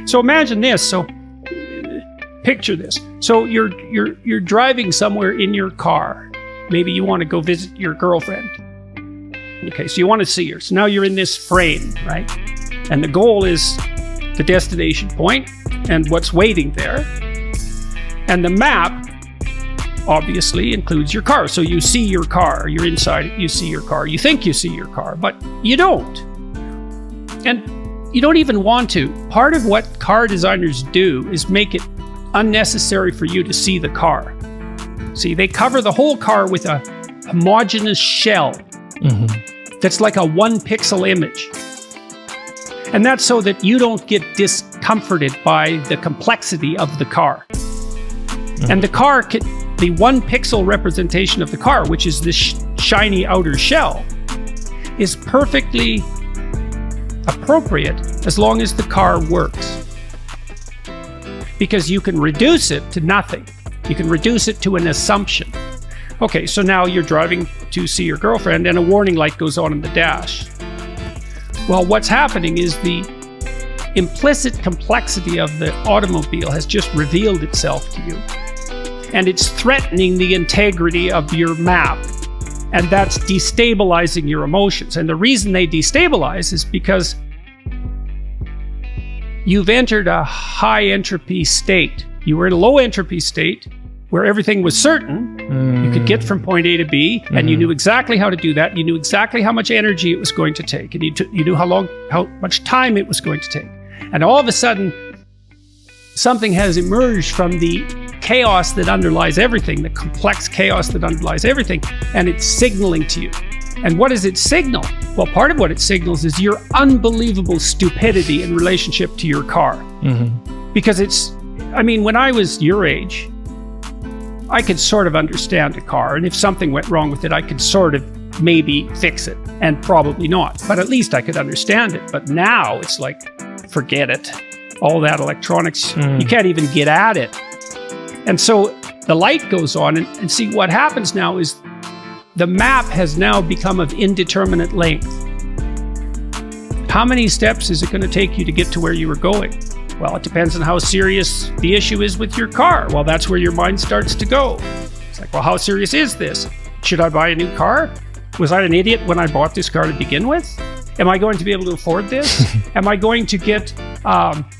So imagine this. So picture this. So you're driving somewhere in your car. Maybe you want to go visit your girlfriend. Okay, so you want to see her. So now you're in this frame, right? And the goal is the destination point and what's waiting there. And the map obviously includes your car. So you see your car, you're inside it, you see your car, you think you see your car, but you don't. And you don't even want to. Part of what car designers do is make it unnecessary for you to see the car. See, they cover the whole car with a homogeneous shell that's like a 1 pixel image. And that's so that you don't get discomforted by the complexity of the car. And the car can, the 1 pixel representation of the car, which is this shiny outer shell, is perfectly appropriate as long as the car works. Because you can reduce it to nothing. You can reduce it to an assumption. Okay, so now you're driving to see your girlfriend and a warning light goes on in the dash. Well, what's happening is the implicit complexity of the automobile has just revealed itself to you. And it's threatening the integrity of your map. And that's destabilizing your emotions. And the reason they destabilize is because you've entered a high entropy state. You were in a low entropy state where everything was certain. You could get from point A to B, and you knew exactly how to do that. You knew exactly how much energy it was going to take, and you knew how much time it was going to take. And all of a sudden, something has emerged from the chaos that underlies everything, the complex chaos that underlies everything, and it's signaling to you. And what does it signal? Well, part of what it signals is your unbelievable stupidity in relationship to your car. Because when I was your age, I could sort of understand a car, and if something went wrong with it, I could sort of maybe fix it, and probably not, but at least I could understand it. But now it's like, forget it. All that electronics, you can't even get at it. And so the light goes on, and see what happens now is the map has now become of indeterminate length. How many steps is it going to take you to get to where you were going? Well, it depends on how serious the issue is with your car. Well, that's where your mind starts to go. It's like, well, how serious is this? Should I buy a new car? Was I an idiot when I bought this car to begin with? Am I going to be able to afford this? Am I going to get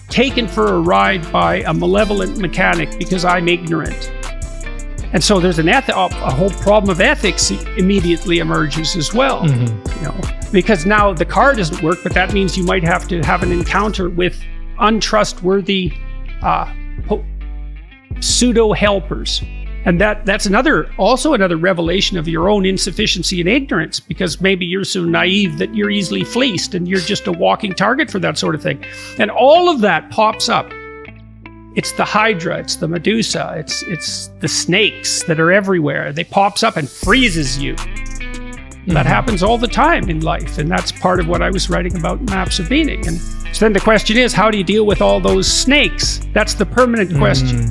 taken for a ride by a malevolent mechanic because I'm ignorant? And so there's a whole problem of ethics immediately emerges as well. Because now the car doesn't work, but that means you might have to have an encounter with untrustworthy pseudo helpers, and that's also another revelation of your own insufficiency and ignorance, because maybe you're so naive that you're easily fleeced and you're just a walking target for that sort of thing. And all of that pops up. It's the Hydra, it's the Medusa, it's the snakes that are everywhere. They pops up and freezes you. That happens all the time in life, and that's part of what I was writing about Maps of Meaning. And so then the question is, how do you deal with all those snakes? That's the permanent question.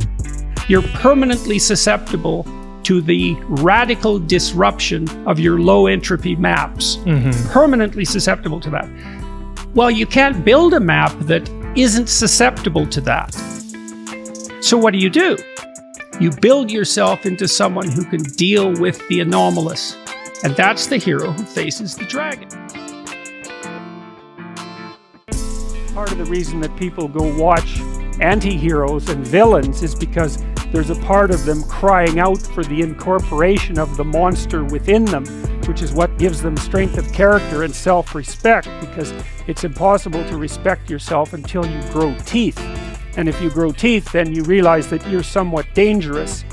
You're permanently susceptible to the radical disruption of your low entropy maps. Permanently susceptible to that. Well, you can't build a map that isn't susceptible to that. So what do? You build yourself into someone who can deal with the anomalous. And that's the hero who faces the dragon. Part of the reason that people go watch anti-heroes and villains is because there's a part of them crying out for the incorporation of the monster within them, which is what gives them strength of character and self-respect, because it's impossible to respect yourself until you grow teeth. And if you grow teeth, then you realize that you're somewhat dangerous,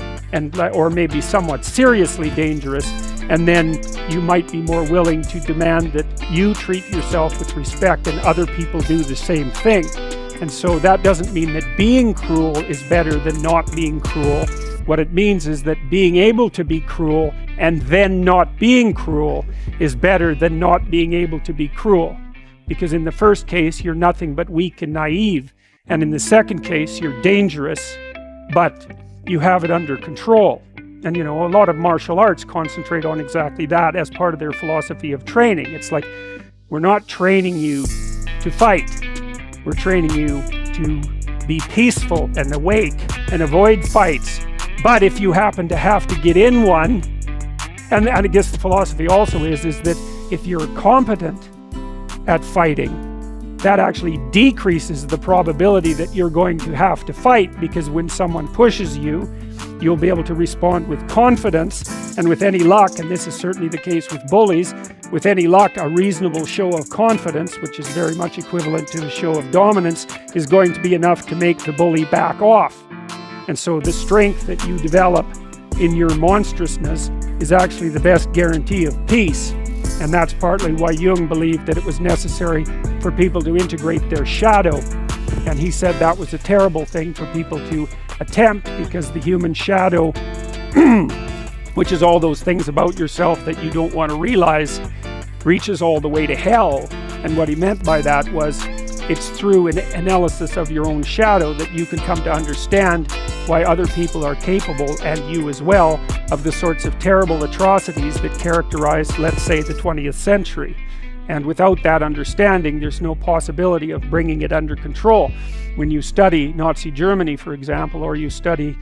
or maybe somewhat seriously dangerous, and then you might be more willing to demand that you treat yourself with respect and other people do the same thing. And so that doesn't mean that being cruel is better than not being cruel. What it means is that being able to be cruel and then not being cruel is better than not being able to be cruel. Because in the first case, you're nothing but weak and naive. And in the second case, you're dangerous, but you have it under control. And a lot of martial arts concentrate on exactly that as part of their philosophy of training. It's like, we're not training you to fight. We're training you to be peaceful and awake and avoid fights. But if you happen to have to get in one, and I guess the philosophy also is that if you're competent at fighting, that actually decreases the probability that you're going to have to fight, because when someone pushes you, you'll be able to respond with confidence, and with any luck, and this is certainly the case with bullies, with any luck, a reasonable show of confidence, which is very much equivalent to a show of dominance, is going to be enough to make the bully back off. And so the strength that you develop in your monstrousness is actually the best guarantee of peace. And that's partly why Jung believed that it was necessary for people to integrate their shadow. And he said that was a terrible thing for people to attempt, because the human shadow, which is all those things about yourself that you don't want to realize, reaches all the way to hell. And what he meant by that was, it's through an analysis of your own shadow that you can come to understand why other people are capable, and you as well, of the sorts of terrible atrocities that characterized, let's say, the 20th century. And without that understanding, there's no possibility of bringing it under control. When you study Nazi Germany, for example, or you study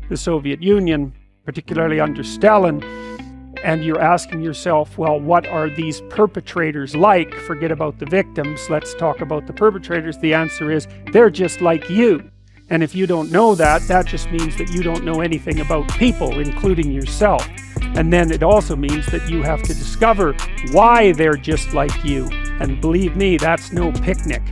the Soviet Union, particularly under Stalin, and you're asking yourself, well, what are these perpetrators like? Forget about the victims, let's talk about the perpetrators. The answer is, they're just like you. And if you don't know that, that just means that you don't know anything about people, including yourself. And then it also means that you have to discover why they're just like you. And believe me, that's no picnic.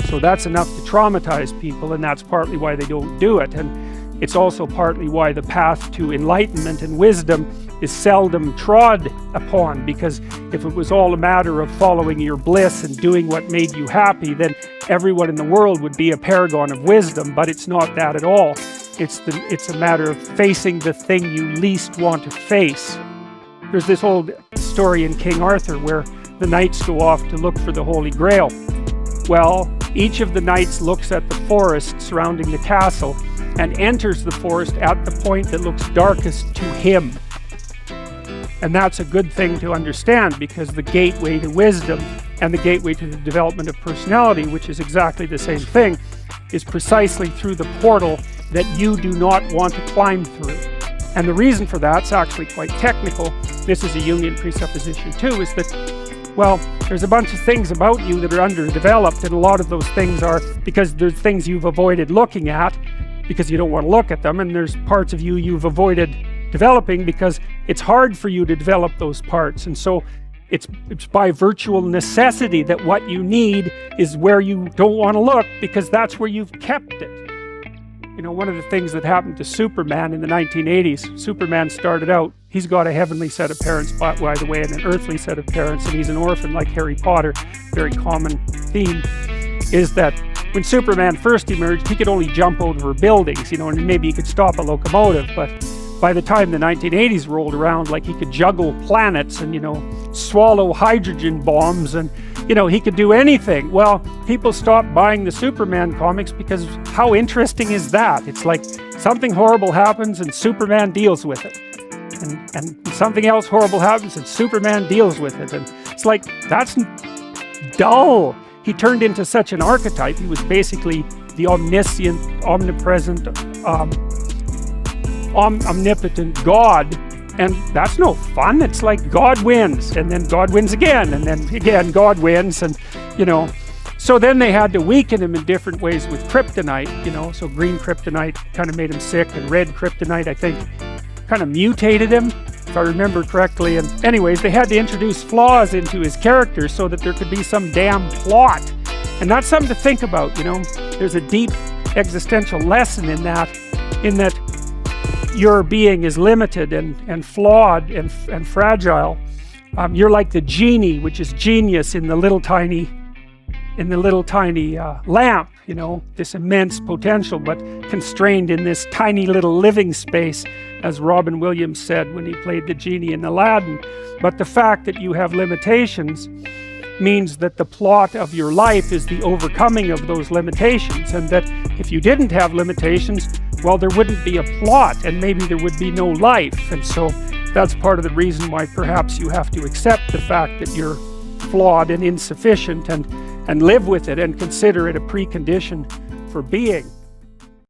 So that's enough to traumatize people, and that's partly why they don't do it. And it's also partly why the path to enlightenment and wisdom is seldom trod upon, because if it was all a matter of following your bliss and doing what made you happy, then everyone in the world would be a paragon of wisdom. But it's not that at all. It's a matter of facing the thing you least want to face. There's this old story in King Arthur where the knights go off to look for the Holy Grail. Well, each of the knights looks at the forest surrounding the castle and enters the forest at the point that looks darkest to him. And that's a good thing to understand, because the gateway to wisdom and the gateway to the development of personality, which is exactly the same thing, is precisely through the portal that you do not want to climb through. And the reason for that's actually quite technical. This is a Jungian presupposition too, is that, well, there's a bunch of things about you that are underdeveloped, and a lot of those things are because there's things you've avoided looking at because you don't want to look at them, and there's parts of you you've avoided developing because it's hard for you to develop those parts. And so it's by virtual necessity that what you need is where you don't want to look, because that's where you've kept it. You know, one of the things that happened to Superman in the 1980s, Superman started out, he's got a heavenly set of parents, by the way, and an earthly set of parents, and he's an orphan like Harry Potter. Very common theme is that when Superman first emerged, he could only jump over buildings, you know, and maybe he could stop a locomotive. But by the time the 1980s rolled around, like, he could juggle planets and, you know, swallow hydrogen bombs, and, you know, he could do anything. Well, people stopped buying the Superman comics because how interesting is that? It's like something horrible happens and Superman deals with it. And something else horrible happens and Superman deals with it. And it's like, that's dull. He turned into such an archetype. He was basically the omniscient, omnipresent, omnipotent God. And that's no fun. It's like God wins, and then God wins again, and then again God wins, and, you know. So then they had to weaken him in different ways with kryptonite, you know. So green kryptonite kind of made him sick, and red kryptonite, I think, kind of mutated him, if I remember correctly. And anyways, they had to introduce flaws into his character so that there could be some damn plot. And that's something to think about, you know. There's a deep existential lesson in that your being is limited and flawed and fragile. You're like the genie, which is genius in the little tiny lamp, you know, this immense potential, but constrained in this tiny little living space, as Robin Williams said when he played the genie in Aladdin. But the fact that you have limitations means that the plot of your life is the overcoming of those limitations, and that if you didn't have limitations, well, there wouldn't be a plot, and maybe there would be no life. And so that's part of the reason why perhaps you have to accept the fact that you're flawed and insufficient, and live with it and consider it a precondition for being.